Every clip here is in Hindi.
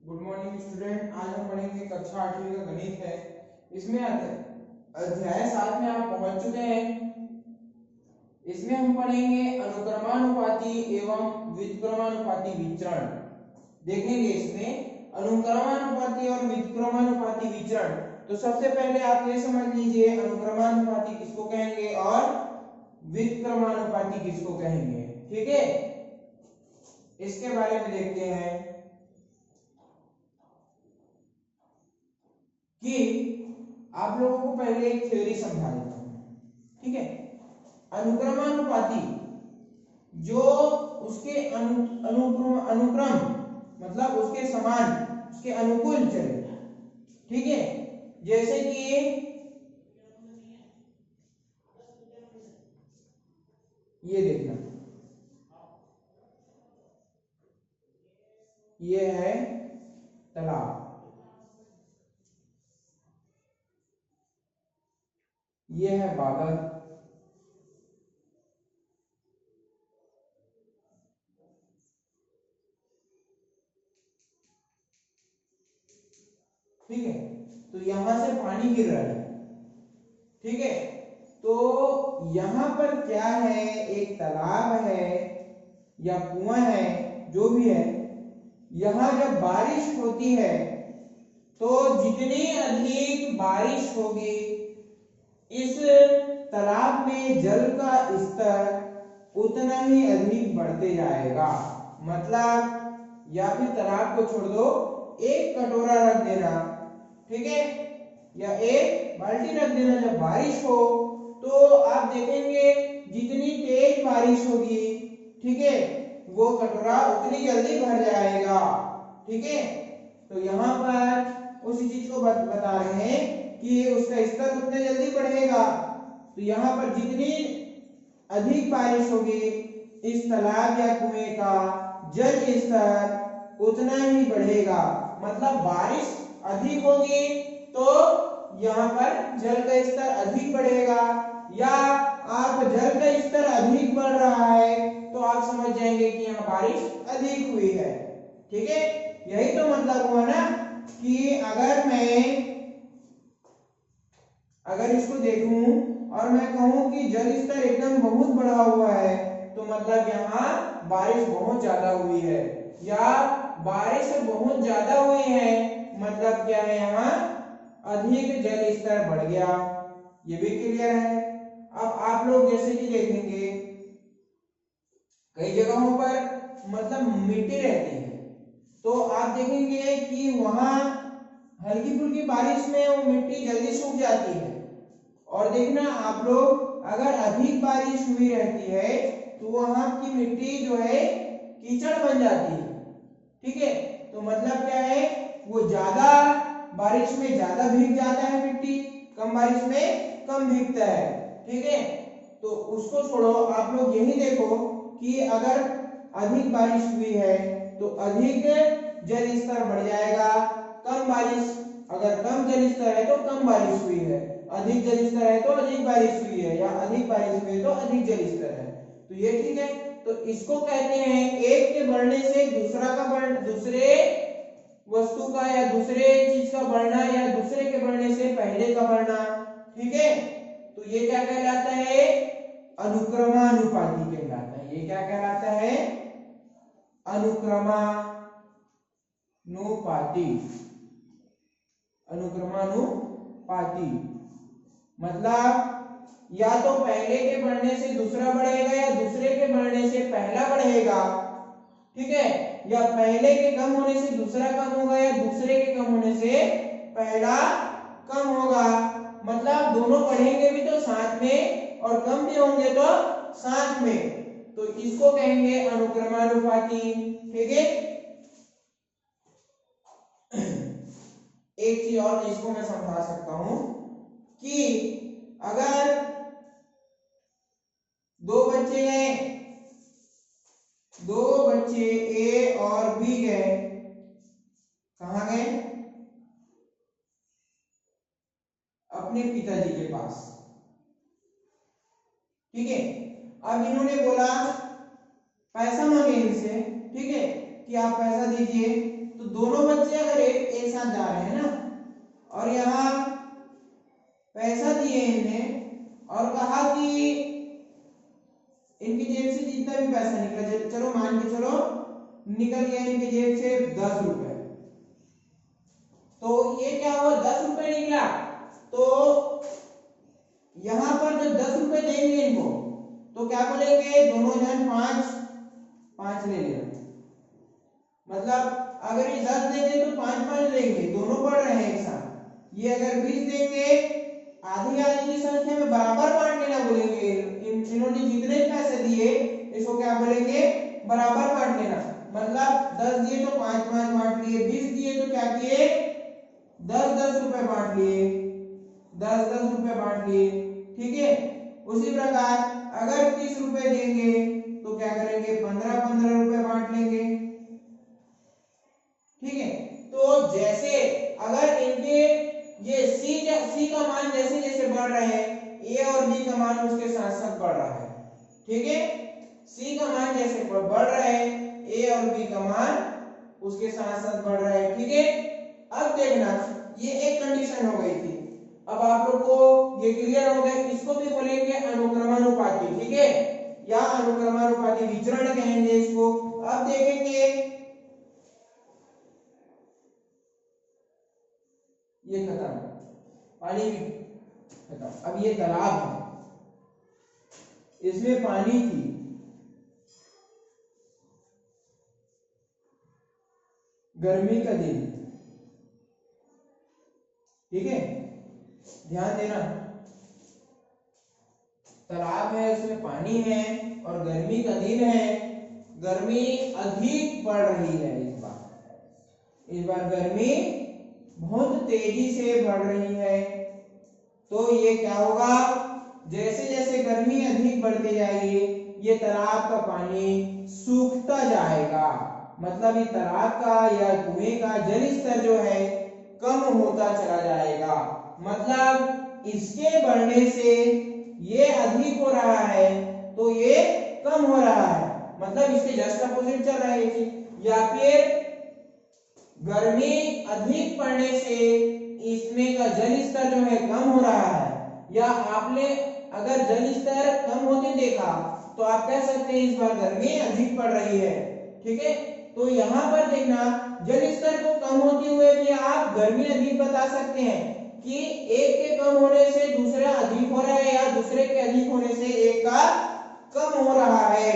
Good morning student. आज हम पढ़ेंगे कक्षा 8वीं का गणित है। इसमें अध्याय 7 में आप पहुंच चुके हैं। इसमें हम पढ़ेंगे अनुक्रमानुपाती एवं व्युत्क्रमानुपाती विचरण। देखेंगे इसमें अनुक्रमानुपाती और व्युत्क्रमानुपाती विचरण। तो सबसे पहले आप ये समझ लीजिए अनुक्रमानुपाती किसको कहेंगे और व्युत्क्रमानुपाती किसको कहेंगे। ठीक है, इसके बारे में देखते हैं कि आप लोगों को पहले एक थ्योरी समझा देता हूं। ठीक है, अनुक्रमानुपाती जो उसके अनुक्रम मतलब उसके समान उसके अनुकूल चले। ठीक है, जैसे कि ये देखना, ये है तालाब, ये है बादल, ठीक है। तो यहां से पानी गिर रहा है। ठीक है, तो यहां पर क्या है, एक तालाब है या कुआं है, जो भी है। यहां जब बारिश होती है तो जितनी अधिक बारिश होगी इस तालाब में जल का स्तर उतना ही अधिक बढ़ते जाएगा। मतलब या फिर तालाब को छोड़ दो, एक कटोरा रख देना, ठीक है, या एक बाल्टी रख देना। जब बारिश हो तो आप देखेंगे जितनी तेज बारिश होगी, ठीक है, वो कटोरा उतनी जल्दी भर जाएगा। ठीक है, तो यहाँ पर उसी चीज को बता रहे हैं कि उसका स्तर उतने जल्दी बढ़ेगा। तो यहाँ पर जितनी अधिक बारिश होगी इस तालाब या कुएं का जल स्तर उतना ही बढ़ेगा। मतलब बारिश अधिक होगी तो यहाँ पर जल का स्तर अधिक बढ़ेगा, या आप जल का स्तर अधिक बढ़ रहा है तो आप समझ जाएंगे कि यहाँ बारिश अधिक हुई है। ठीक है, यही तो मतलब हुआ ना कि अगर इसको देखूं और मैं कहूं कि जल स्तर एकदम बहुत बढ़ा हुआ है तो मतलब यहाँ बारिश बहुत ज्यादा हुई है, या बारिश बहुत ज्यादा हुई है मतलब क्या है, यहाँ अधिक जल स्तर बढ़ गया। ये भी क्लियर है। अब आप लोग जैसे कि देखेंगे कई जगहों पर मतलब मिट्टी रहती है, तो आप देखेंगे कि वहां हल्की फुल्की बारिश में वो मिट्टी जल्दी सूख जाती है। और देखना आप लोग अगर अधिक बारिश हुई रहती है तो वहां की मिट्टी जो है कीचड़ बन जाती है। ठीक है, तो मतलब क्या है, वो ज्यादा बारिश में ज्यादा भीग जाता है मिट्टी, कम बारिश में कम भीगता है। ठीक है, तो उसको छोड़ो, आप लोग यही देखो कि अगर अधिक बारिश हुई है तो अधिक जल स्तर बढ़ जाएगा, कम बारिश अगर कम जल स्तर है तो कम बारिश हुई है, अधिक जल स्तर है तो अधिक बारिश हुई है, या अधिक बारिश हुई है तो अधिक जल स्तर है। तो ये ठीक है। तो इसको कहते हैं एक के बढ़ने से दूसरे वस्तु का या दूसरे चीज का बढ़ना, या दूसरे के बढ़ने से पहले का बढ़ना। ठीक है, तो ये क्या कहलाता है, अनुक्रमानुपाती कहलाता है। ये क्या कहलाता है, अनुक्रमानुपाती। अनुक्रमानुपाती मतलब या तो पहले के बढ़ने से दूसरा बढ़ेगा या दूसरे के बढ़ने से पहला बढ़ेगा। ठीक है, या पहले के कम होने से दूसरा कम होगा या दूसरे के कम होने से पहला कम होगा। मतलब दोनों बढ़ेंगे भी तो साथ में और कम भी होंगे तो साथ में, तो इसको कहेंगे अनुक्रमानुपाती। ठीक है, एक चीज और इसको मैं समझा सकता हूं कि अगर दो बच्चे ए और बी गए, कहां गए, अपने पिताजी के पास। ठीक है, अब इन्होंने बोला पैसा मांगे इनसे, ठीक है, कि आप पैसा दीजिए। तो दोनों बच्चे अगर एक साथ जा रहे हैं ना, और यहाँ पैसा दिए इनने और कहा कि इनकी जेब से जितना भी पैसा निकला, चलो मान के चलो निकल गया इनकी जेब से 10 रुपए, तो ये क्या हुआ 10 रुपए निकला। तो यहां पर जो 10 रुपए देंगे इनको, तो क्या बोलेंगे दोनों जन 5 ले लेना। मतलब अगर ये 10 देंगे तो 5 लेंगे, दोनों पढ़ रहे हैं एक साथ। ये अगर 20 देंगे, आधी आधी की संख्या में बराबर बांट लेना बोलेंगे। इन्होंने जितने पैसे दिए इसको क्या बोलेंगे बराबर बांट लेना। मतलब 10 दिए तो 5 बांट लिए, 20 दिए तो क्या किए 10 रुपए बांट लिए, 10 रुपए बांट लिए। ठीक है, उसी प्रकार अगर 30 रुपए देंगे तो क्या करेंगे 15 रुपए बांट लेंगे। ठीक है, तो जैसे अगर इनके ये सी का मान जैसे जैसे बढ़ रहे हैं, ए और बी का मान उसके साथ साथ बढ़ रहा है। ठीक है, सी का मान जैसे बढ़ रहा है, ए और बी का मान उसके साथ साथ बढ़ रहा है। ठीक है, अब देखना ये एक कंडीशन हो गई थी। अब आप लोग को ये क्लियर हो गया, इसको भी बोलेंगे अनुक्रमानुपाती। ठीक है, या अनुक्रमानुपाती विचरण कहेंगे इसको। अब देखेंगे ये खत्म, पानी भी खत्म। अब ये तालाब है, इसमें पानी थी, गर्मी का दिन। ठीक है, ध्यान देना, तालाब है, उसमें पानी है और गर्मी का दिन है। गर्मी अधिक पड़ रही है इस बार गर्मी बहुत तेजी से बढ़ रही है। तो ये क्या होगा, जैसे जैसे गर्मी अधिक बढ़ती जाएगी ये तालाब का पानी सूखता जाएगा। मतलब ये तालाब का या कुएं का जल स्तर जो है कम होता चला जाएगा। मतलब इसके बढ़ने से ये अधिक हो रहा है तो ये कम हो रहा है, मतलब इसके जस्ट अपोजिट चल रहा है ये चीज। या फिर गर्मी अधिक पड़ने से इसमें का जल स्तर जो है कम हो रहा है। या आपने अगर जल स्तर कम होते देखा तो आप कह सकते हैं इस बार गर्मी अधिक पड़ रही है। ठीक है, तो यहाँ पर देखना जल स्तर को कम होते हुए भी आप गर्मी अधिक बता सकते हैं कि एक के कम होने से दूसरा अधिक हो रहा है या दूसरे के अधिक होने से एक का कम हो रहा है।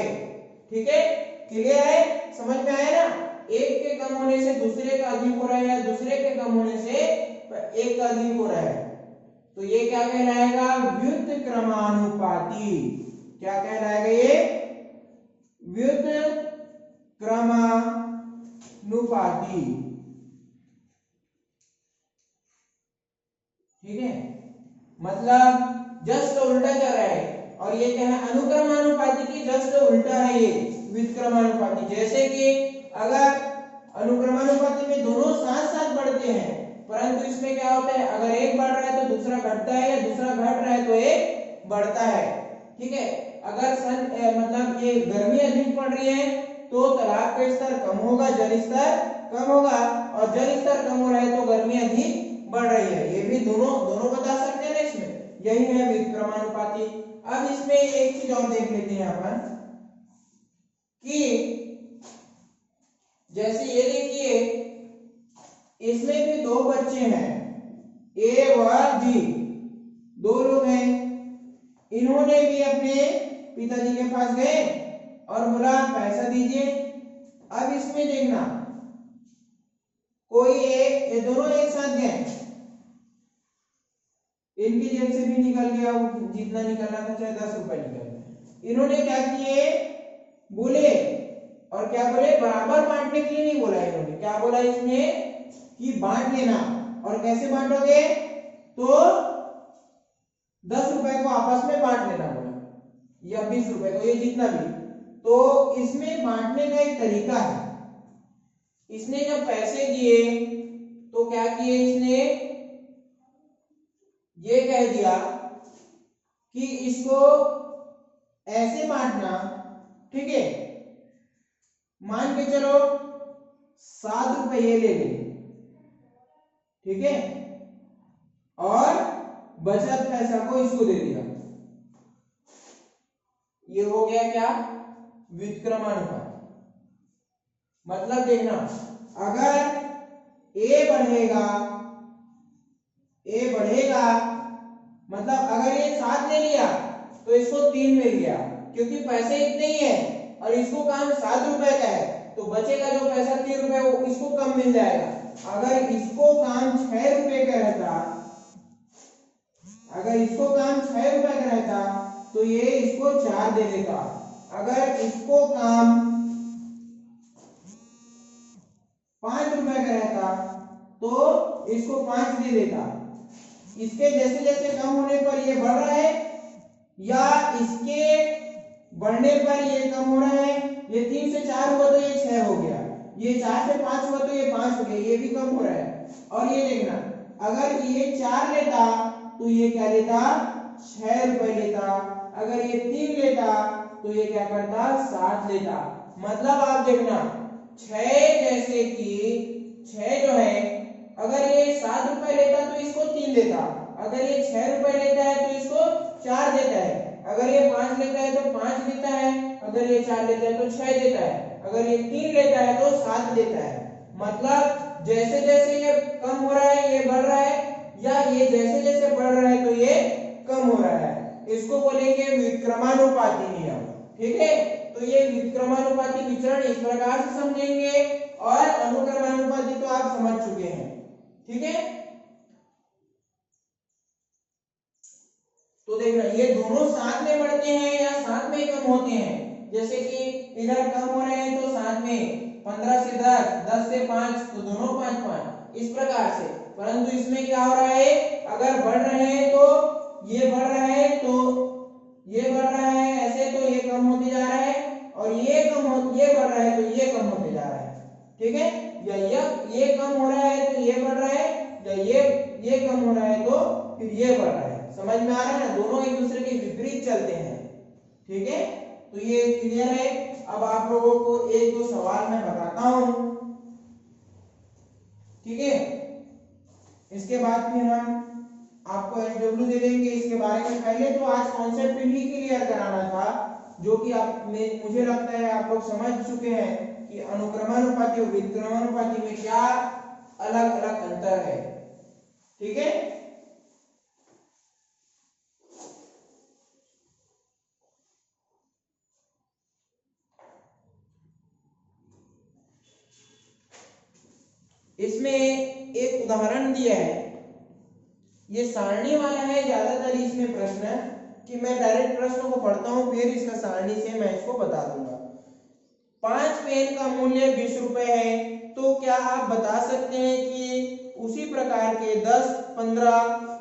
ठीक है, क्लियर है, समझ में आया ना। एक के कम होने से दूसरे का अधिक हो रहा है या दूसरे के कम होने से एक का अधिक हो रहा है, तो ये क्या कहलाएगा व्युत्क्रमानुपाती। क्या कहलाएगा ये व्युत्क्रमानुपाती। ठीक है, मतलब जस्ट उल्टा चल रहा है। और ये क्या है अनुक्रमानुपाती की जस्ट उल्टा है ये व्युत्क्रमानुपाती। जैसे कि अगर अनुक्रमानुपाती में दोनों साथ साथ बढ़ते हैं, परंतु इसमें क्या होता है अगर एक बढ़ रहा है तो दूसरा घटता है या दूसरा घट रहा है तो एक बढ़ता है। ठीक है, अगर मतलब ये गर्मी अधिक पड़ रही है तो तालाब का स्तर कम होगा, जल स्तर कम होगा, और जल स्तर कम हो रहा है तो गर्मी अधिक बढ़ रही है। ये भी दोनों बता सकते हैं ना इसमें, यही है व्युत्क्रमानुपाती। अब इसमें एक चीज और देख लेते हैं अपन कि जैसे ये देखिए इसमें भी दो बच्चे हैं, ए व बी, दो लोग हैं। इन्होंने भी अपने पिताजी के पास गए और बोला पैसा दीजिए। अब इसमें देखना कोई एक, ये दोनों एक साथ गए, इनकी जेब से भी निकल गया जितना निकलना था, चाहे 10 रुपए निकल गए। इन्होंने क्या किए बोले, और क्या बोले बराबर बांटने के लिए नहीं बोला इन्होंने, क्या बोला इसमें कि बांट लेना। और कैसे बांटोगे, तो 10 रुपए को आपस में बांट लेना बोला, या 20 रुपए को, ये जितना भी। तो इसमें बांटने का एक तरीका है। इसने जब पैसे दिए तो क्या किए, इसने ये कह दिया कि इसको ऐसे बांटना। ठीक है, मान के चलो 7 रुपये ले ली, ठीक है, और बचत पैसा को इसको दे दिया। ये हो गया क्या, व्युत्क्रमानुपात। मतलब देखना, अगर ए बढ़ेगा मतलब अगर ये 7 ले लिया तो इसको 3 मिल गया, क्योंकि पैसे इतने ही है और इसको काम 7 रुपए का है, तो बचेगा जो पैसा 3 रुपए वो इसको कम मिल जाएगा। अगर इसको काम 6 रुपए का रहता तो ये इसको 4 दे देता। अगर इसको काम 5 रुपए का रहता तो इसको 5 दे देता। इसके जैसे जैसे कम होने पर ये बढ़ रहा है या इसके बढ़ने पर ये कम हो रहा है। ये 3 से 4 हुआ तो ये 6 हो गया, ये 4 से 5 हुआ तो ये 5 हो गया, ये भी कम हो रहा है। और ये देखना, अगर ये 4 लेता तो ये क्या लेता, 6 रुपए लेता। अगर ये 3 लेता तो ये क्या करता, 7 लेता। मतलब आप देखना, 6 जो है, अगर ये 7 रुपए लेता तो इसको 3 देता, अगर ये 6 रुपए लेता है तो इसको 4 देता है, अगर ये 5 लेता है तो 5 देता है, अगर ये 4 लेता है तो 6 देता है, अगर ये 3 लेता है तो 7 देता है। मतलब जैसे जैसे ये कम हो रहा है ये बढ़ रहा है, या ये जैसे जैसे बढ़ रहा है तो ये कम हो रहा है। इसको बोलेंगे व्युत्क्रमानुपाती नियम, ठीक है। तो ये व्युत्क्रमानुपाती विचरण इस प्रकार से समझेंगे, और अनुक्रमानुपाती तो आप समझ चुके हैं, ठीक है। तो देखना, ये दोनों साथ में बढ़ते हैं या साथ में कम होते हैं। जैसे कि इधर कम हो रहे हैं तो साथ में 15 से 10, 10 से 5, तो दोनों 5 5, इस प्रकार से। परंतु इसमें क्या हो रहा है, अगर बढ़ रहे हैं तो ये बढ़ रहा है, तो ये बढ़ रहा है ऐसे, तो ये कम होते जा रहा है, और ये बढ़ रहा है तो ये कम होते जा रहा है, ठीक है। या ये कम हो रहा है तो ये बढ़ रहा है, या ये कम हो रहा है तो फिर ये बढ़ रहा है। समझ में आ रहा है ना, दोनों एक दूसरे के विपरीत चलते हैं, ठीक है। तो ये क्लियर है। अब आप लोगों को एक दो सवाल मैं बताता हूं, ठीक है। इसके बाद फिर हम आपको एसडब्ल्यू दे देंगे। इसके बारे में पहले तो आज कॉन्सेप्ट ही क्लियर कराना था, जो कि मुझे लगता है आप लोग समझ चुके हैं कि अनुक्रमानुपाती और व्युत्क्रमानुपाती में क्या अलग अलग अंतर है, ठीक है। इसमें एक उदाहरण दिया है, ये सारणी वाला है ज्यादातर इसमें प्रश्न, कि मैं डायरेक्ट प्रश्न को पढ़ता हूं फिर इसका सारणी से मैं इसको बता दूंगा। 5 पेन का मूल्य 20 रुपए है, तो क्या आप बता सकते हैं कि उसी प्रकार के 10, 15,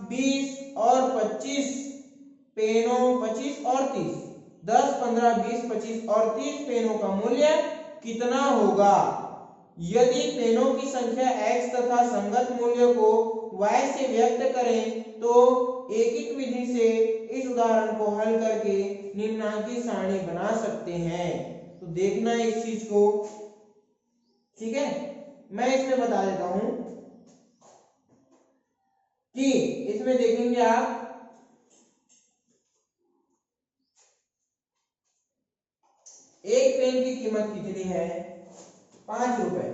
20 और 25 पेनों 25 और 30, 10, 15, 20, 25 और 30 पेनों का मूल्य कितना होगा। यदि पेनों की संख्या x तथा संगत मूल्य को y से व्यक्त करें तो एकिक विधि से इस उदाहरण को हल करके निम्नांकित सारणी बना सकते हैं। तो देखना इस चीज को, ठीक है। मैं इसमें बता देता हूं कि इसमें देखेंगे आप, एक पेन की कीमत कितनी है, 5 रुपए,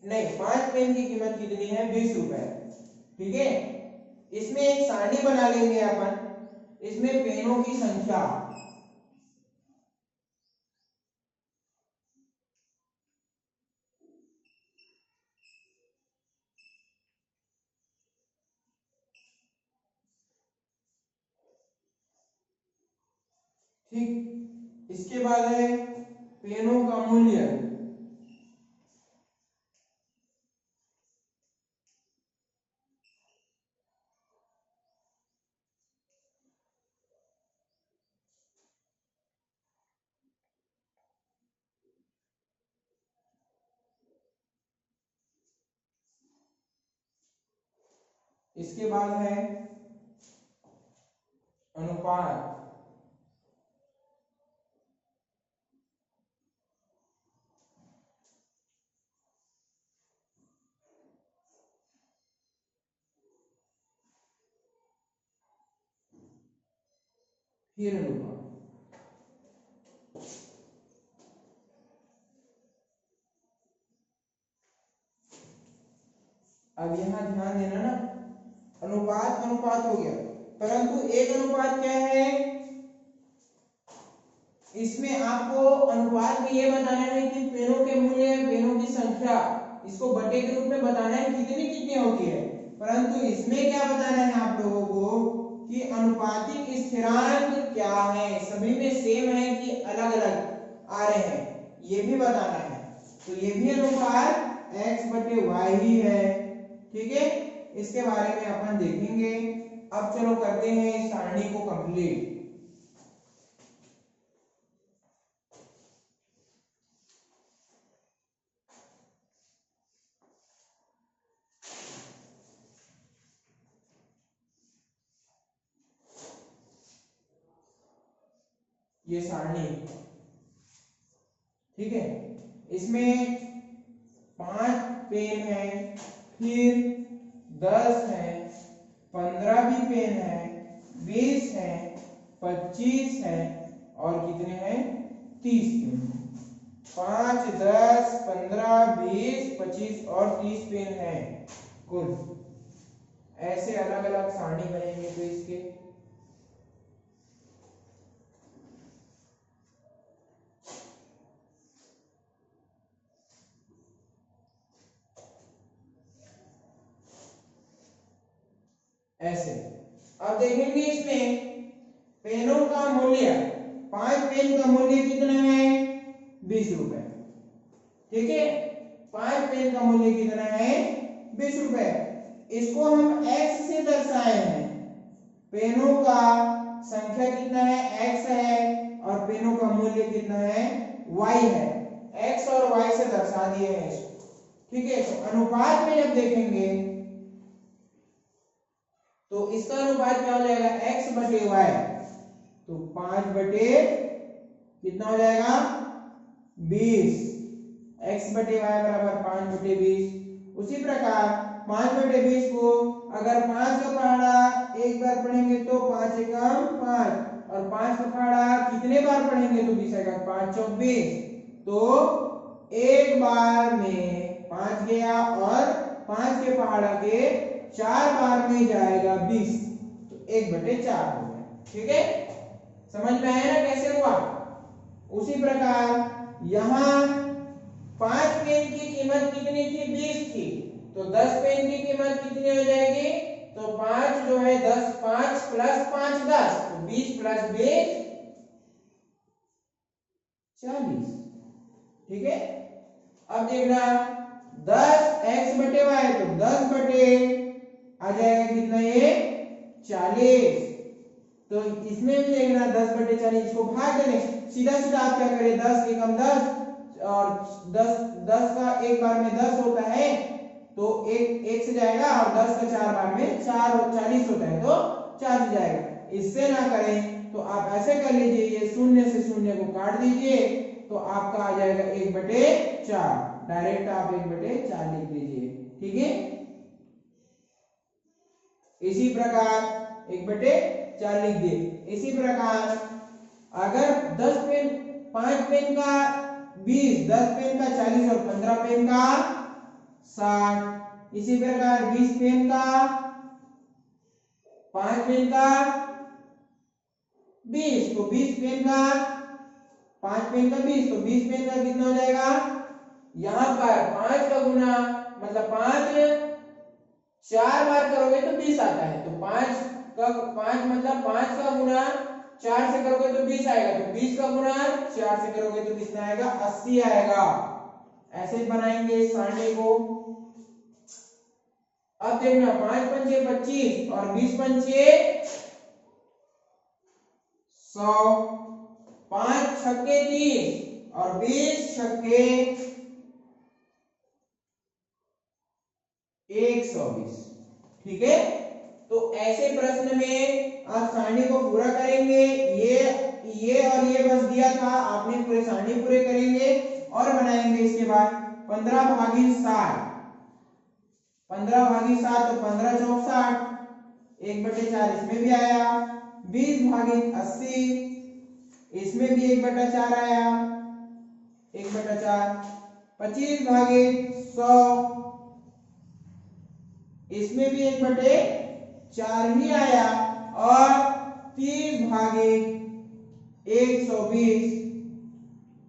नहीं 5 पेन की कीमत कितनी है, 20 रुपए, ठीक है। इसमें एक सारणी बना लेंगे अपन, इसमें पेनों की संख्या, ठीक। इसके बाद है पेनों का मूल्य, इसके बाद है अनुपात, फिर अनुपात। अब यहाँ ध्यान देना ना, अनुपात अनुपात हो गया, परंतु एक अनुपात क्या है, इसमें आपको अनुपात में ये बताना है कि पेनों के मूल्य, पेनों की संख्या, इसको बटे के रूप में बताना है कितनी कितनी होती है। परंतु इसमें क्या बताना है आप लोगों को कि अनुपातिक स्थिरांक क्या है, सभी में सेम है कि अलग अलग आ रहे हैं, ये भी बताना है। तो ये भी अनुपात x बटे y ही है, ठीक है, इसके बारे में अपन देखेंगे। अब चलो करते हैं इस सारणी को कंप्लीट। ये सारणी, ठीक है, इसमें 5 पेन है, फिर 10 है, 15 भी पेन है, 20 है, 25 है, और कितने हैं, 30 पेन। 5, 10, 15, 20, 25 और 30 पेन है कुल। ऐसे अलग अलग सारणी बनेंगे तो इसके ऐसे। अब देखेंगे इसमें पेनों का मूल्य, 5 पेन का मूल्य कितना है, 20 रुपए, ठीक है, 5 पेन का मूल्य कितना है, 20 रुपए। इसको हम x से दर्शाए हैं, पेनों का संख्या कितना है, x है, और पेनों का मूल्य कितना है, y है, x और y से दर्शा दिए हैं इसको, ठीक है। तो अनुपात में जब देखेंगे तो इसका अनुपात क्या हो जाएगा, x बटे y, तो 5 बटे कितना हो जाएगा, 20, x बटे y बराबर 5 बटे 20। उसी प्रकार 5 बटे 20 को अगर 5 का पहाड़ा एक बार पढ़ेंगे तो 5 एकम 5, और 5 का पहाड़ा कितने बार पढ़ेंगे तो 20 एकम 5 चौक 20, तो एक बार में 5 गया और 5 के पहाड़ा के 4 बार में जाएगा 20, तो 1/4 हो गया, ठीक है, समझ में आया ना कैसे हुआ। उसी प्रकार यहाँ 5 पेन की कीमत कितनी थी, 20 थी, तो 10 पेन की कीमत कितनी हो जाएगी, तो 5 जो है 10, 5 प्लस 5 10, तो 20 प्लस 20 40, ठीक है। अब देखना 10 x बटे y, तो 10 बटे आ जाएगा कितना, ये 40, तो इसमें भी देखना 10 बटे 40, इसको भाग देने, सीधा सीधा आप क्या करें, 10 एकम 10, और 10 का एक बार में 10 होता है, तो एक से जाएगा, और 10 का 4 बार में 40 होता है, तो 4 से जाएगा। इससे ना करें तो आप ऐसे कर लीजिए, ये शून्य से शून्य को काट दीजिए, तो आपका आ जाएगा 1/4, डायरेक्ट आप 1/4 लिख दीजिए, ठीक है। इसी प्रकार 1/4 लिख दिए। इसी प्रकार अगर 10 पेन, 5 पेन का 20, 10 पेन का 40 और 15 पेन का 60, इसी प्रकार 20 पेन का, 5 पेन का 20, तो 20 पेन का 5 पेन का 20, तो 20 पेन का कितना हो जाएगा, यहां पर 5 का गुना मतलब 5 4 बार करोगे तो 20 आता है, तो 5 मतलब 5 का गुना 4 से करोगे तो 20 आएगा, तो 20 का गुना 4 से करोगे तो कितना आएगा, 80 आएगा। ऐसे बनाएंगे इस सारणी को। अब देखना 5 पंचे 25 और 20 पंचे 100, 5 छक्के 30 और 20 छक्के 120, ठीक है। तो ऐसे प्रश्न में आप सारणी को पूरा करेंगे, ये और ये बस दिया था, आपने पूरे सारणी पूरे करेंगे और बनाएंगे। इसके बाद 15 भागी 60, 15 भागी 7, तो 15 चौक 60, 1/4 इसमें भी आया, 20/80, इसमें भी 1/4 आया, 1/4, 25/100, इसमें भी 1/4 ही आया, और 30/120,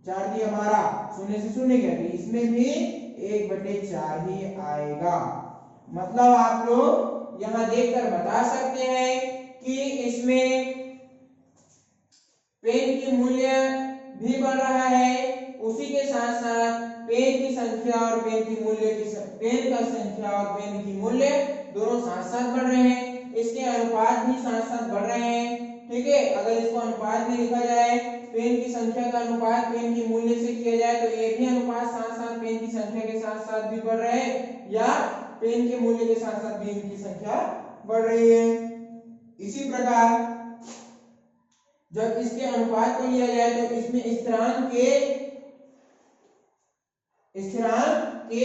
4 दिया हमारा, शून्य से शून्य गया, तो इसमें भी 1/4 ही आएगा। मतलब आप लोग यहां देखकर बता सकते हैं कि इसमें पेन की मूल्य भी बढ़ रहा है, उसी के साथ साथ पेन की संख्या और पेन की मूल्य की पेन का संख्या और पेन की मूल्य दोनों साथ साथ बढ़ रहे हैं, इसके अनुपात भी साथ साथ बढ़ रहे हैं। ठीक है, अगर इसको अनुपात में लिखा जाए, पेन की संख्या का अनुपात पेन की मूल्य से किया जाए, तो ये भी अनुपात साथ साथ पेन की संख्या के साथ साथ भी बढ़ रहे हैं, या पेन के मूल्य के साथ साथ भी इनकी संख्या बढ़ रही है। इसी प्रकार जब इसके अनुपात को लिया जाए, तो इसमें स्थिरांक के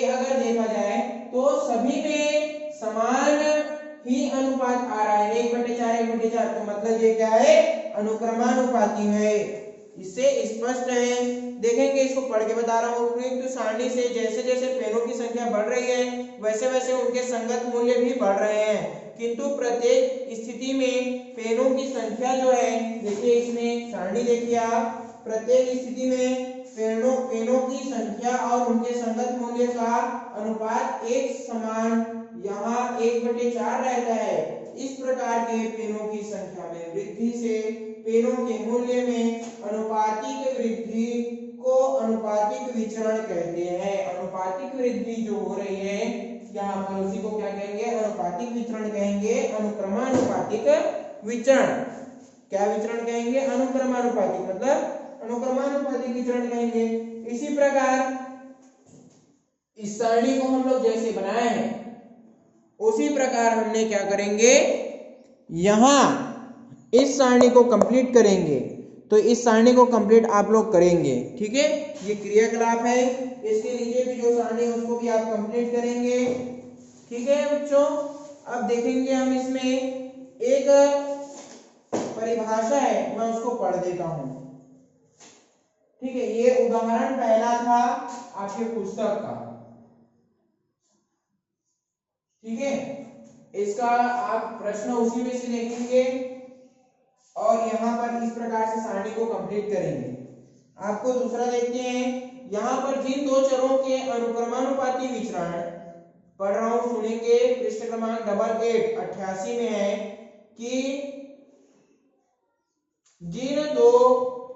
अगर देखा जाए तो सभी में समान ही अनुपात आ रहा है, 1/4 1/4, तो मतलब ये क्या है, अनुक्रमानुपाती है। इससे स्पष्ट है, देखेंगे, इसको पढ़ के बता रहा हूँ। तो सारणी से जैसे जैसे पेनों की संख्या बढ़ रही है, वैसे वैसे उनके संगत मूल्य भी बढ़ रहे हैं, किंतु प्रत्येक स्थिति में पेनों की संख्या जो है, देखिए इसमें सारणी देखिए आप, प्रत्येक स्थिति में पेनों की संख्या और उनके संगत मूल्य का अनुपात एक समान यहाँ 1/4 रहता है। इस प्रकार के पेनों की संख्या में वृद्धि से पेनों के मूल्य में अनुपातिक वृद्धि को अनुपातिक विचरण कहते हैं। अनुपातिक वृद्धि जो हो रही है यहाँ पर, उसी को क्या कहेंगे, अनुपातिक विचरण कहेंगे, अनुक्रमानुपातिक विचरण। क्या विचरण कहेंगे, अनुक्रमानुपातिक, मतलब अनुक्रमानुपातिक विचरण कहेंगे। इसी प्रकार इस सारणी को हम लोग जैसे बनाए हैं, उसी प्रकार हमने क्या करेंगे, यहां इस सारणी को कंप्लीट करेंगे। तो इस सारणी को कंप्लीट आप लोग करेंगे, ठीक है, ये क्रियाकलाप है। इसके नीचे भी जो सारणी है उसको भी आप कंप्लीट करेंगे, ठीक है बच्चों। अब देखेंगे हम इसमें एक परिभाषा है, मैं उसको पढ़ देता हूं, ठीक है। ये उदाहरण पहला था आपके पुस्तक का, ठीक है। इसका आप प्रश्न उसी में से देखेंगे और यहाँ पर इस प्रकार से सारणी को कंप्लीट करेंगे। आपको दूसरा देखते हैं, यहाँ पर जिन दो चरों के अनुक्रमानुपाती विचरण, पढ़ रहा हूं, सुनेंगे, पृष्ठ क्रमांक 88 में है कि जिन दो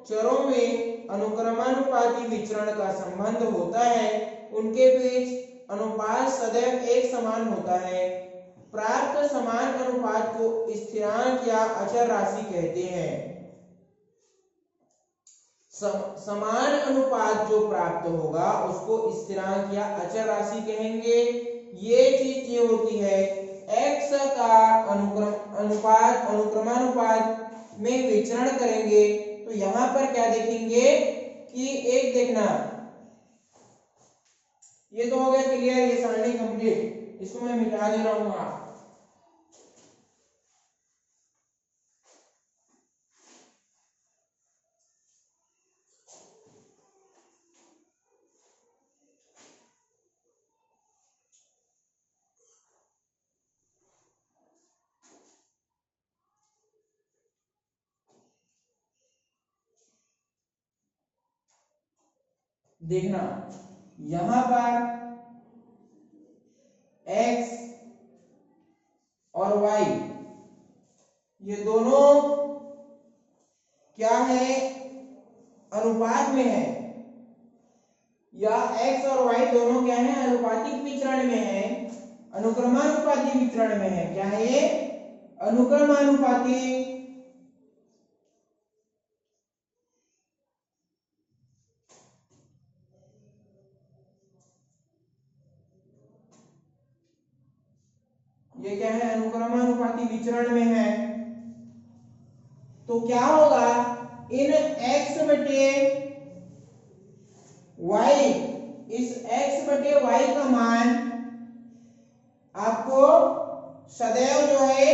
चरों में अनुक्रमानुपाती विचरण का संबंध होता है, उनके बीच अनुपात सदैव एक समान होता है। प्राप्त समान अनुपात को स्थिरांक या अचर राशि कहते हैं। समान अनुपात जो प्राप्त होगा उसको स्थिरांक या अचर राशि कहेंगे। ये चीज ये होती है, x का अनुक्रमानुपात में विचरण करेंगे, तो यहां पर क्या देखेंगे कि एक, देखना, ये तो हो गया क्लियर, ये सारणी कंप्लीट, इसको मैं मिटा दे रहा हूं। आप देखना, यहां पर x और y ये दोनों क्या है, अनुपात में है, या x और y दोनों क्या है, अनुपातिक विचरण में है, अनुक्रमानुपाती विचरण में है। क्या है ये, अनुक्रमानुपाती। ये क्या है, अनुक्रमानुपाती विचरण में है। तो क्या होगा, इन x बटे y, इस x बटे y का मान आपको सदैव जो है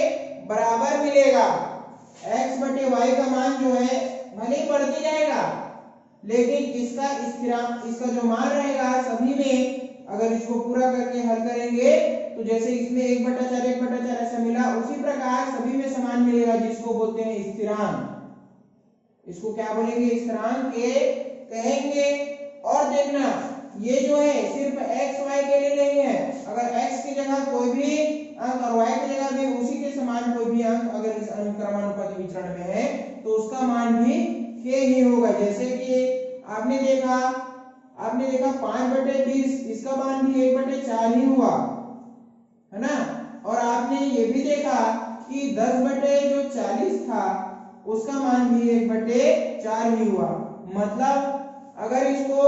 बराबर मिलेगा। x बटे y का मान जो है भले ही बढ़ते जाएगा, लेकिन इसका स्थिरांक, इसका जो मान रहेगा सभी में, अगर इसको पूरा करके हल करेंगे तो जैसे इसमें 1/4 ऐसा मिला, उसी प्रकार सभी में समान मिलेगा, जिसको बोलते हैं स्थिरांक। इसको क्या बोलेंगे? स्थिरांक के कहेंगे। और देखना, ये जो है सिर्फ x y के लिए नहीं है, अगर x की जगह कोई भी अंक और y की जगह भी उसी के समान कोई भी अंक अगर इस अनुक्रमानुपाती विचरण में है तो उसका मान भी k ही होगा। जैसे कि आपने देखा 5/20, इसका मान भी 1/4 ही हुआ, है ना। और आपने ये भी देखा कि 10/40 था, उसका मान भी 1/4 ही हुआ। मतलब अगर इसको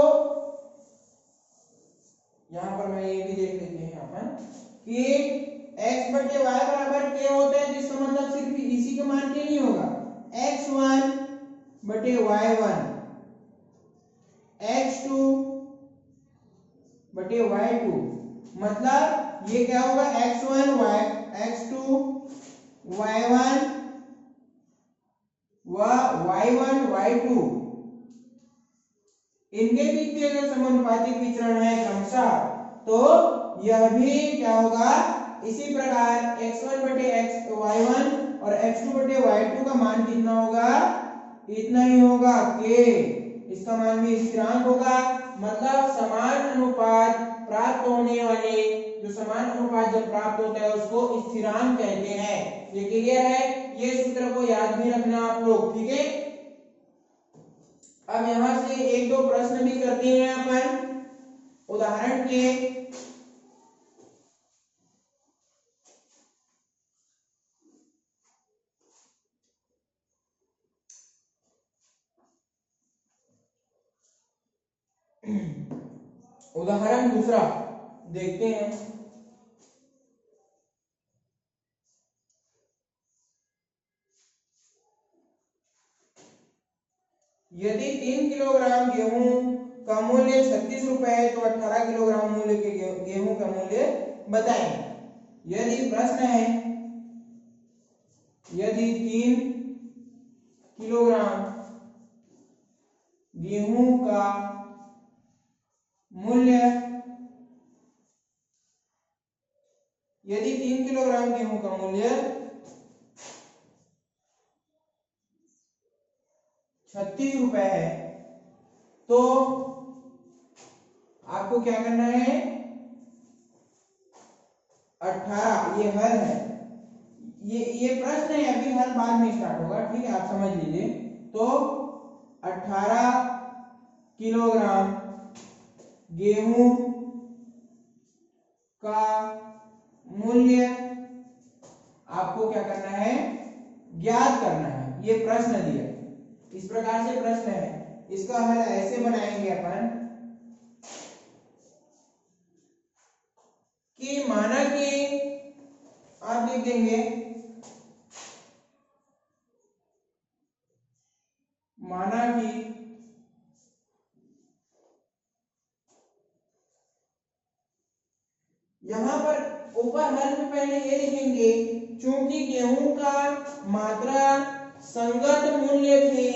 यहां पर मैं ये भी देख लेते हैं अपन कि x बटे y बराबर k होता है, जिसका मतलब सिर्फ इसी का मान k नहीं होगा, x1 बटे y1, x2 बटे y2। मतलब ये क्या होगा? x1 x2 y1 व y1 y2, इनके बीच में अगर समानुपातिक विचरण है क्रमशः, तो यह भी क्या होगा? इसी प्रकार x1 बटे y1 और x2 बटे y2 का मान कितना होगा? इतना ही होगा, k। इसका मान भी स्थिरांक होगा। मतलब समान अनुपात प्राप्त होने वाले, जो समान अनुपात जब प्राप्त होता है उसको स्थिरांक कहते हैं। ये क्लियर है? ये सूत्र को याद भी रखना आप लोग, ठीक है। अब यहां से एक दो प्रश्न भी करते हैं अपन उदाहरण के। उदाहरण दूसरा देखते हैं। यदि 3 किलोग्राम गेहूं का मूल्य 36 रुपए है तो 18 किलोग्राम मूल्य के गेहूं का मूल्य बताएं। यदि प्रश्न है, यदि 3 किलोग्राम गेहूं का मूल्य, यदि 3 किलोग्राम गेहूं का मूल्य 36 रुपए है, तो आपको क्या करना है? 18, ये हल है, ये प्रश्न है, अभी हल बाद में स्टार्ट होगा, ठीक है, आप समझ लीजिए। तो 18 किलोग्राम गेहूं का मूल्य आपको क्या करना है? ज्ञात करना है। ये प्रश्न दिया, इस प्रकार से प्रश्न है। इसका हल ऐसे बनाएंगे अपन कि माना कि आप लिख देंगे, माना कि यहां पर ऊपर हल में पहले ये लिखेंगे, चूंकि गेहूं का मात्रा संगत मूल्य भी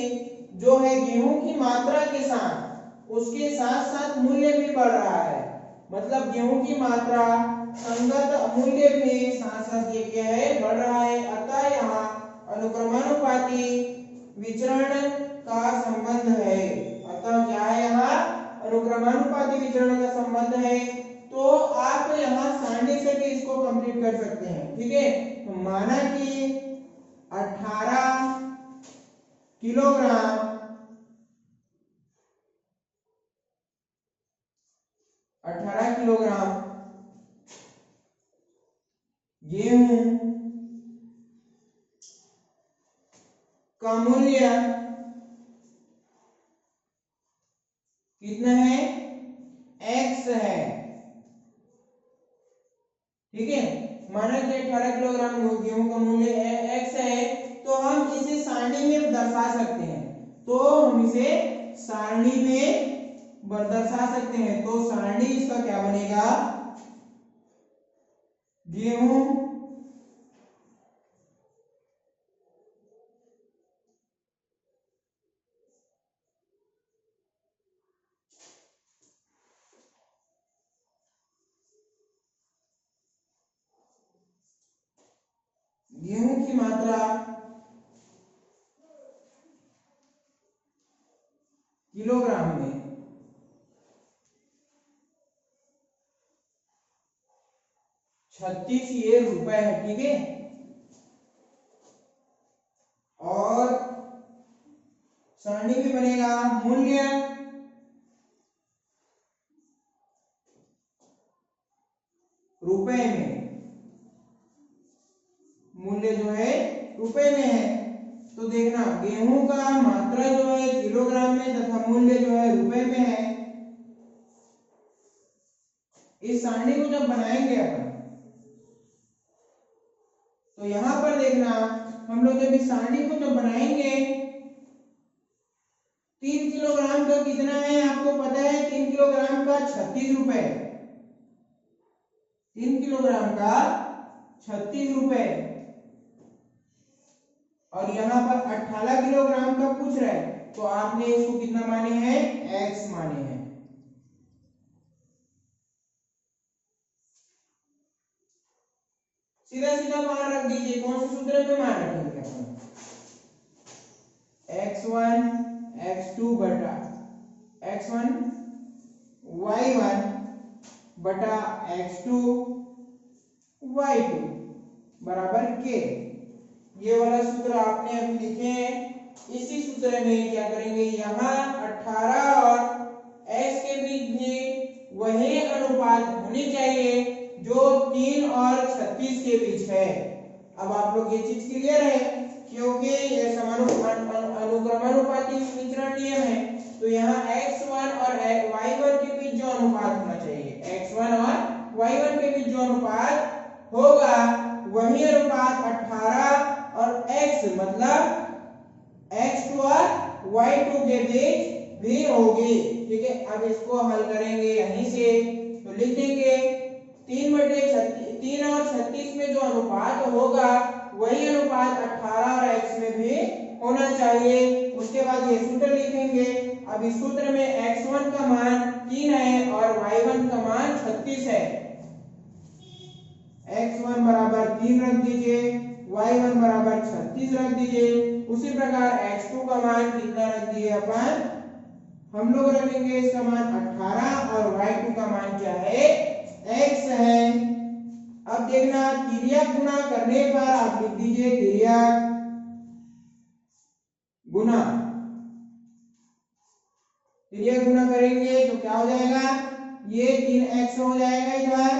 जो है गेहूं की मात्रा के साथ, उसके साथ साथ मूल्य भी बढ़ रहा है। मतलब गेहूं की मात्रा संगत मूल्य भी साथ साथ ये क्या है? बढ़ रहा है। अतः यहाँ अनुक्रमानुपाती विचरण का संबंध है। अतः क्या है? यहाँ अनुक्रमानुपाती विचरण का संबंध है। तो आप यहाँ सारणी से भी इसको कंप्लीट कर सकते हैं, ठीक है। तो माना कि 18 किलोग्राम 18 किलोग्राम गेहूं का मूल्य कितना है? x है, ठीक है। माना कि 18 किलोग्राम गेहूं का मूल्य x है, तो हम इसे सारणी में दर्शा सकते हैं। तो हम इसे सारणी में दर्शा सकते हैं। तो सारणी इसका क्या बनेगा? गेहूं गेहूं की मात्रा किलोग्राम में 36 ये रुपए है, ठीक है। और सारणी में बनेगा मूल्य रुपए में, मूल्य जो है रुपए में है। तो देखना गेहूं का मात्रा जो है किलोग्राम में तथा मूल्य जो है रुपए में है। इस सारणी को जब बनाएंगे अपन तो यहां पर देखना हम लोग जब इस सारणी को जब बनाएंगे 3 किलोग्राम का कितना है आपको पता है, 3 किलोग्राम का 36 रुपए, 3 किलोग्राम का 36 रुपए। और यहाँ पर 18 किलोग्राम का पूछ रहा है तो आपने इसको कितना माने हैं, x माने हैं। सीधा सीधा मान रख दीजिए, कौन से सूत्र में मान रखेंगे अपन, x1 x2 बटा x1 y1 बटा x2 y2 बराबर k। ये वाला सूत्र आपने अभी लिखे हैं। इसी सूत्र में क्या करेंगे, यहाँ 18 और x के बीच में वही अनुपात होनी चाहिए जो 3 और 36 के बीच है। अब आप लोग ये चीज क्लियर है, क्योंकि ये अनुक्रमानुपाती वितरण नियम है। तो यहाँ x1 और y1 के बीच जो अनुपात होना चाहिए, x1 और y1 के बीच जो अनुपात होगा वही अनुपात 18 और x मतलब x2 और y2 के बीच भी होगी, ठीक है। अब इसको हल करेंगे यहीं से, तो लिख देंगे 3 और 36 में जो अनुपात होगा वही अनुपात 18 और x में भी होना चाहिए। उसके बाद ये सूत्र लिखेंगे। अब इस सूत्र में x1 का मान 3 है और y1 का मान 36 है। x1 बराबर 3 रख दीजिए, y1 बराबर 36 रख दीजिए। उसी प्रकार x2 का मान कितना रख दिए अपन, हम लोग रखेंगे इसका मान 18 और y2 का मान क्या है, x है। अब देखना तिर्यक गुणा करने पर आप लिख दीजिए तिर्यक गुणा, तिर्यक गुणा करेंगे तो क्या हो जाएगा, ये 3x हो जाएगा, इधर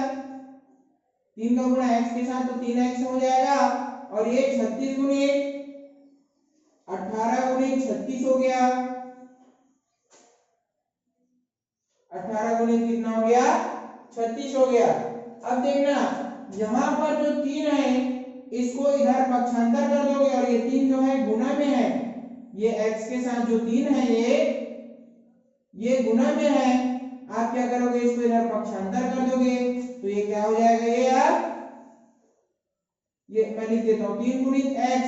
3 का गुणा x के साथ तो 3x हो जाएगा। और ये 36 गुणे 18 गुणे 36 हो गया, 18 गुणे कितना हो गया, 36 हो गया। अब देखना यहाँ पर जो 3 है इसको इधर पक्षांतर कर दोगे और ये 3 जो है गुणा में है, ये x के साथ जो 3 है ये गुणा में है। आप क्या करोगे, इसको इधर पक्षांतर कर दोगे तो ये क्या हो जाएगा, ये यार ये मैं लिख देता हूं 3 गुणित x।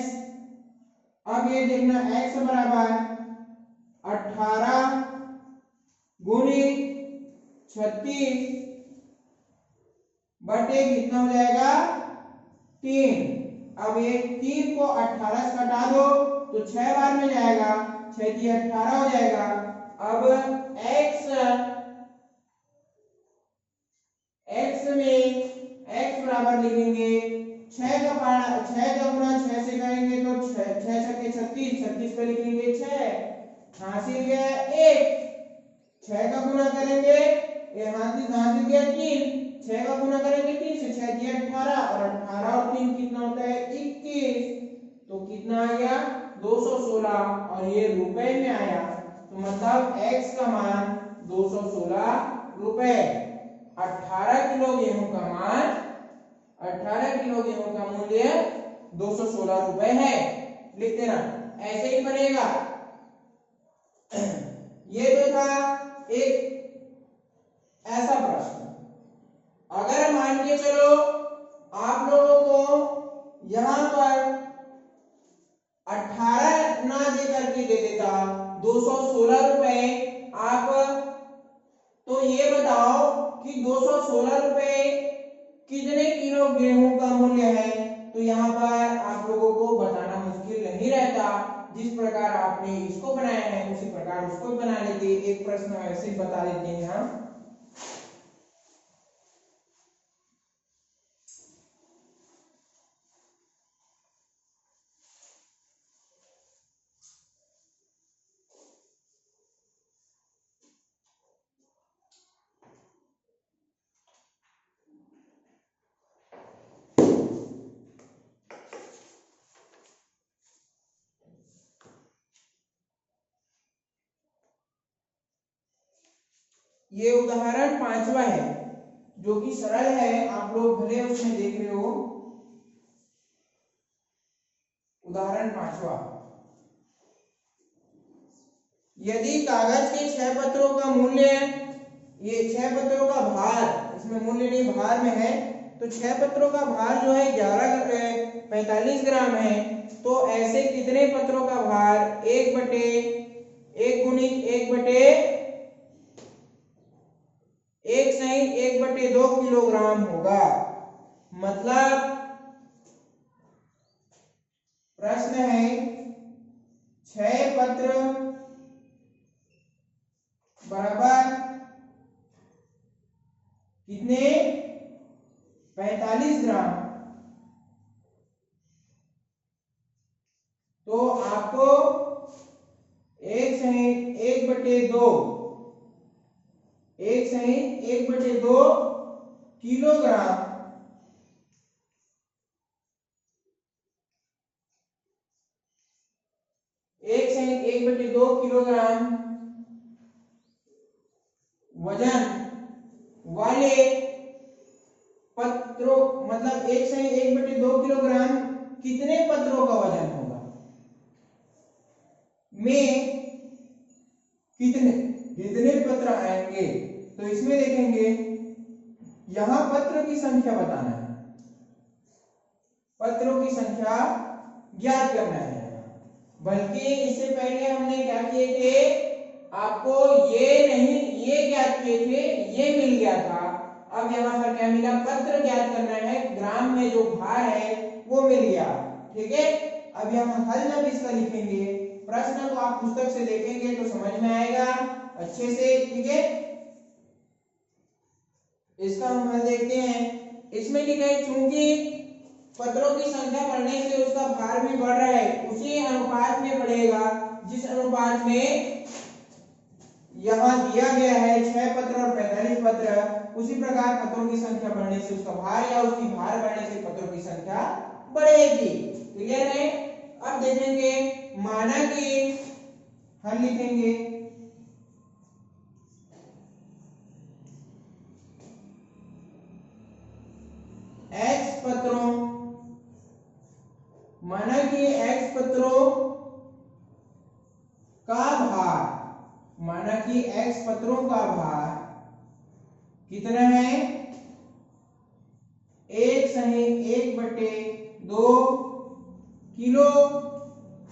अब ये देखना x बराबर 18 गुणित 36 बटे कितना हो जाएगा, 3। अब ये 3 को 18 से घटा दो तो 6 बार में जाएगा, 6 की 18 हो जाएगा। अब x में x बराबर लिखेंगे 6 का गुणा 6 से करेंगे तो 6 छक्के 36, 36 पे लिखेंगे 6, हासिल गया 1। 6 का गुणा करेंगे, ये हासिल गया 3, 6 का गुणा करेंगे 3 से, 6 दिया 18 और 18 और 3 कितना होता है 21। तो कितना आ गया 216 और ये रुपए में आया। तो मतलब x का मान 216 रुपए। 18 किलो गेहूं का मान, 18 किलो गेहूं का मूल्य 216 रुपए है। लिख देना, ऐसे ही बनेगा। ये तो था एक ऐसा प्रश्न। अगर मान के चलो आप लोगों को यहां पर 18 ना दे करके दे देता 216 रुपए, आप तो ये बताओ कि 216 रुपए कितने किलो गेहूं का मूल्य है। तो यहाँ पर आप नहीं रहता। जिस प्रकार आपने इसको बनाया है उसी प्रकार उसको भी बना लेते। एक प्रश्न ऐसे ही बता देते हैं हम। ये उदाहरण 5वां है जो कि सरल है, आप लोग भले उसमें देख रहे हो। उदाहरण 5वां, यदि कागज के 6 पत्रों का मूल्य, ये 6 पत्रों का भार, इसमें मूल्य नहीं भार में है, तो 6 पत्रों का भार जो है 45 ग्राम है, तो ऐसे कितने पत्रों का भार 1 बटे 1 गुणित 1 बटे 1 सही 1 बटे 2 किलोग्राम होगा। मतलब प्रश्न है 6 पत्र बराबर कितने 45 ग्राम, तो आपको 1 सही 1 बटे 2 किलोग्राम, एक सही 1 बटे 2 किलोग्राम वजन वाले पत्रों, मतलब 1 सही 1 बटे 2 किलोग्राम कितने पत्रों का वजन होगा, में कितने कितने पत्र आएंगे। तो इसमें देखेंगे यहां पत्र की संख्या बताना है, पत्रों की संख्या ज्ञात करना है। बल्कि इससे पहले हमने क्या किए थे, आपको ये नहीं ये ज्ञात किए थे, ये मिल गया था। अब यहाँ पर क्या मिला, पत्र ज्ञात करना है, ग्राम में जो भार है वो मिल गया। ठीक है, अब यहाँ हल जब इसका लिखेंगे, प्रश्न को आप पुस्तक से देखेंगे तो समझ में आएगा अच्छे से। ठीक है, इसका हम हल देखते हैं। इसमें लिखा है चूंकि पत्रों की संख्या बढ़ने से उसका भार भी बढ़ रहा है, उसी अनुपात में बढ़ेगा जिस अनुपात में यहाँ दिया गया है 6 पत्र और 45 पत्र, उसी प्रकार पत्रों की संख्या बढ़ने से उसका भार या उसकी भार बढ़ने से पत्रों की संख्या बढ़ेगी। क्लियर है। अब देखेंगे माना कि हल लिखेंगे, x पत्रों, माना कि x पत्रों का भार, माना कि x पत्रों का भार कितना है, 1 सही 1 बटे 2 किलोग्राम,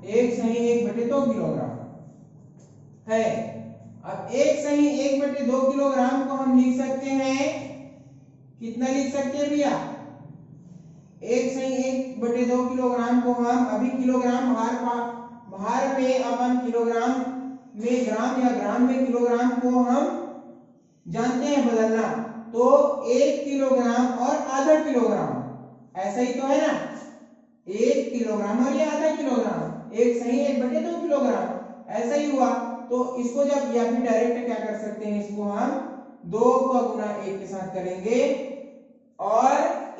1 सही 1 बटे 2 किलोग्राम है। अब 1 सही 1 बटे 2 किलोग्राम को हम लिख सकते हैं, कितना लिख सकते हैं भैया, 1 सही 1 बटे 2 किलोग्राम को हम अभी किलोग्राम भार में अपन किलोग्राम में ग्राम या ग्राम में किलोग्राम को हम जानते हैं बदलना, तो 1 किलोग्राम और आधा किलोग्राम, ऐसा ही तो है ना, 1 किलोग्राम और ये आधा किलोग्राम, 1 सही 1 बटे 2 किलोग्राम, ऐसा ही हुआ। तो इसको जब, या फिर डायरेक्ट क्या कर सकते हैं, इसको हम 2 का गुना 1 के साथ करेंगे और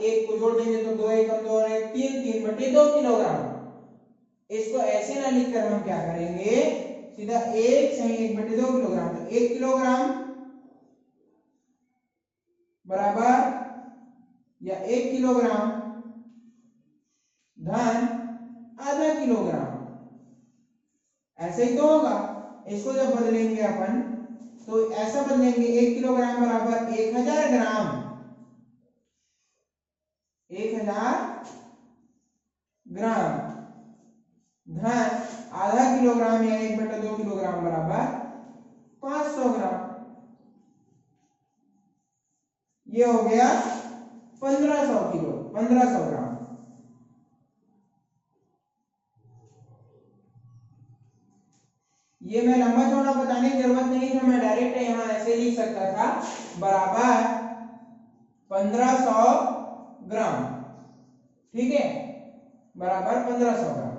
1 को जोड़ देंगे तो 2 1 2 और 1 3, 3 बटे 2 किलोग्राम। इसको ऐसे ना लिखकर हम क्या करेंगे, सीधा 1 सही 1 बटे 2 किलोग्राम, तो 1 किलोग्राम बराबर या 1 किलोग्राम धन आधा किलोग्राम, ऐसे ही तो होगा। इसको जब बदलेंगे अपन तो ऐसा बदलेंगे, 1 किलोग्राम बराबर 1000 ग्राम, 1000 ग्राम धन आधा किलोग्राम या 1 बटा 2 किलोग्राम बराबर 500 ग्राम। ये हो गया 1500 किलो, 1500 ग्राम। ये मैं लंबा चौड़ा बताने की जरूरत नहीं था, मैं डायरेक्ट यहाँ ऐसे लिख सकता था, बराबर 1500 ग्राम। ठीक है, बराबर 1500 ग्राम।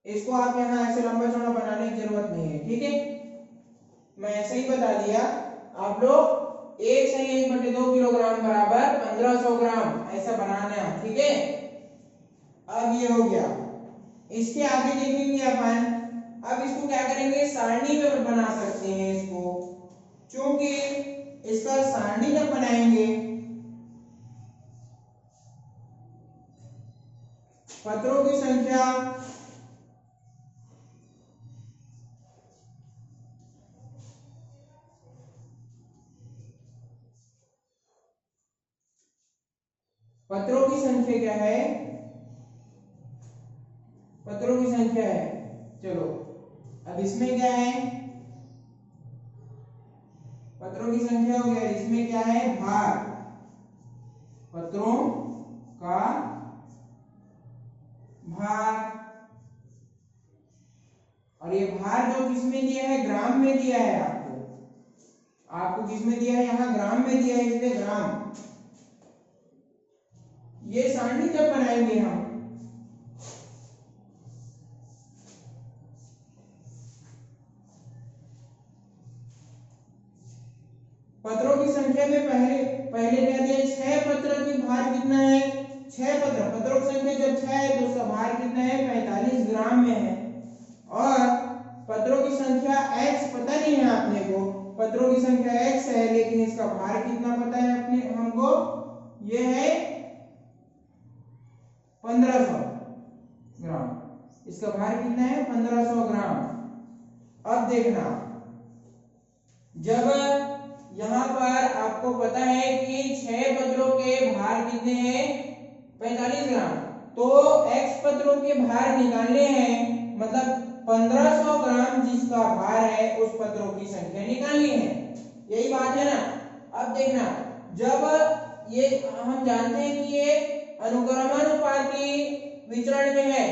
इसको आप यहाँ ऐसे लंबा चौड़ा बनाने की जरूरत नहीं है। ठीक है, मैं ऐसे ही बता दिया। आप लोग 1/2 किलोग्राम बराबर 1500 ग्राम ऐसा बनाना है। ठीक है, अब ये हो गया। इसके आगे देखेंगे अपन, अब इसको क्या करेंगे, सारणी में बना सकते हैं इसको, क्योंकि इसका सारणी जब बनाएंगे, पत्रों की संख्या क्या है, पत्रों की संख्या है। चलो, अब इसमें क्या है, पत्रों की संख्या हो गया, इसमें क्या है, भार, पत्रों का भार। और ये भार जो किसमें दिया है, ग्राम में दिया है। आपको किसमें दिया है, यहाँ ग्राम में दिया है, इसलिए ग्राम। ये सारणी जब बनाएंगे हम, पत्रों की संख्या में पहले क्या दिया, 6 पत्र की भार कितना है, 6 पत्र, पत्रों की संख्या जब 6 है तो उसका भार कितना है, 45 ग्राम में है। और पत्रों की संख्या x पता नहीं है अपने को, पत्रों की संख्या x है, लेकिन इसका भार कितना पता है अपने हमको, ये है 1500 ग्राम। इसका भार कितना है, 1500 ग्राम। अब देखना, जब यहाँ पर आपको पता है कि 6 पत्रों के भार कितने हैं, 45 ग्राम, तो x पत्रों के भार निकालने हैं, मतलब 1500 ग्राम जिसका भार है उस पत्रों की संख्या निकालनी है। यही बात है ना। अब देखना, जब ये हम जानते हैं कि ये अनुक्रमानुपाती विचरण में है,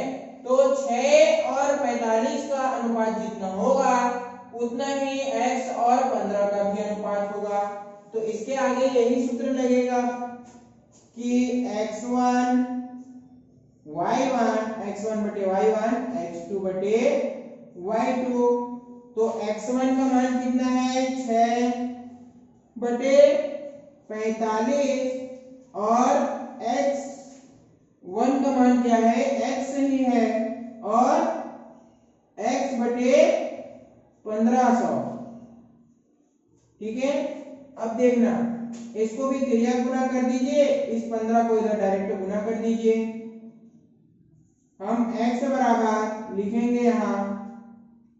तो 6 और 45 का अनुपात जितना होगा उतना ही x और 15 का भी अनुपात होगा। तो इसके आगे यही सूत्र लगेगा कि x1 बटे y1 x2 बटे y2। तो x1 का मान कितना है, 6 बटे 45, और x1 का मान क्या है, x ही है, और x बटे 1500। ठीक है, अब देखना, इसको भी त्रिज्या गुना कर दीजिए, इस 15 को इधर डायरेक्ट गुना कर दीजिए। हम x बराबर लिखेंगे यहाँ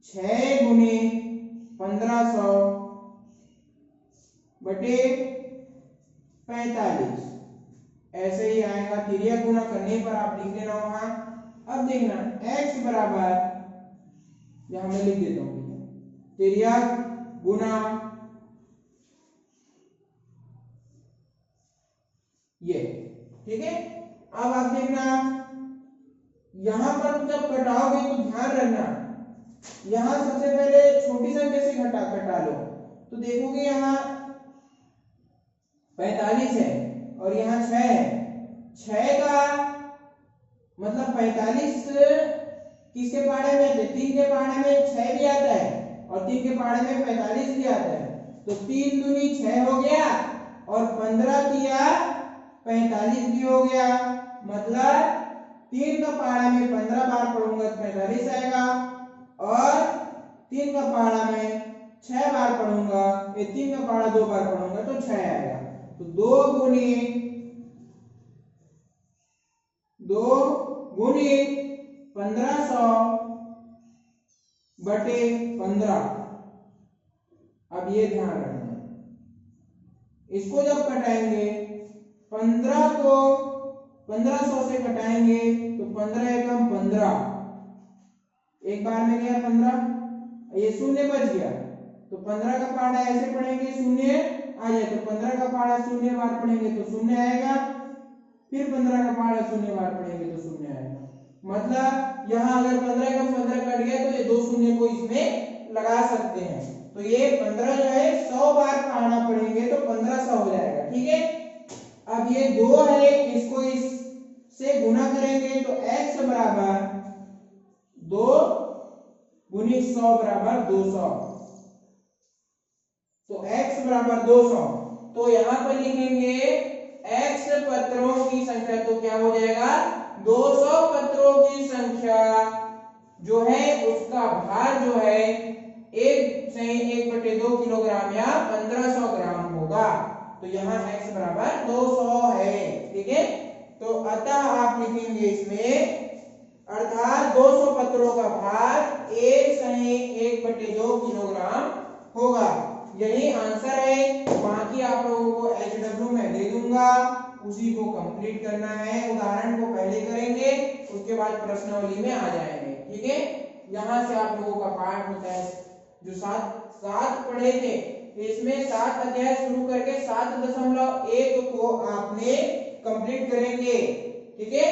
6 गुने 1500 बटे 45, ऐसे ही आएगा। त्रिज्या गुना करने पर आप लिख लेना वहां। अब देखना, x बराबर, यहां मैं लिख देता हूं, त्रिज्या गुना ये। ठीक है, अब आप देखना, यहां पर जब घटाओगे तो ध्यान रखना, यहां सबसे पहले छोटी संख्या से घटा लो, तो देखोगे यहां 45 है और यहाँ 6 है। 6 का मतलब 45 किसके पहाड़े में आते, 3 के पहाड़े में 6 भी आता है और 3 के पहाड़े में 45 भी आता है। तो 3 दूनी 6 हो गया और 15 किया 45 भी हो गया। मतलब 3 का पहाड़ा में 15 बार पढ़ूंगा तो 45 आएगा, और 3 का पहाड़ा में 6 बार पढ़ूंगा, ये 3 का पहाड़ा 2 बार पढ़ूंगा तो 6 आएगा। तो 2 गुनी 1500 बटे 15। अब ये ध्यान रखना, इसको जब कटाएंगे 15 को 1500 से कटाएंगे तो 15 एकम 15, एक बार में गया 15, ये शून्य बच गया, तो 15 का पहाड़ा ऐसे पढ़ेंगे, शून्य आ जाए तो 15 का पहाड़ा 0 बार पढ़ेंगे तो 0 आएगा, फिर 15 का पहाड़ा 0 बार पढ़ेंगे तो 0 आएगा। मतलब यहाँ अगर 15 का 15 कट गया तो ये 2 शून्य को इसमें लगा सकते हैं। तो ये 15 जो है 100 बार पहाड़ा पढ़ेंगे तो 1500 हो जाएगा। ठीक है, अब ये 2 है, इसको इससे गुना करेंगे तो x बराबर 2 गुणित 100 बराबर 200। तो x बराबर 200, तो यहाँ पर लिखेंगे x पत्रों की संख्या, तो क्या हो जाएगा 200 पत्रों की संख्या जो है उसका भार जो है 1/2 किलोग्राम या 1500 ग्राम होगा। तो यहाँ x बराबर 200 है। ठीक है, तो अतः आप लिखेंगे इसमें अर्थात 200 पत्रों का भार 1/2 किलोग्राम होगा। यही आंसर है, बाकी आप लोगों को HW में दे दूंगा, उसी को कंप्लीट करना है। उदाहरण को पहले करेंगे, उसके बाद प्रश्नावली में आ जाएंगे। ठीक है, यहाँ से आप लोगों का पाठ होता है जो 7 पढ़े थे, इसमें 7 अध्याय शुरू करके 7.1 को आपने कंप्लीट करेंगे। ठीक है,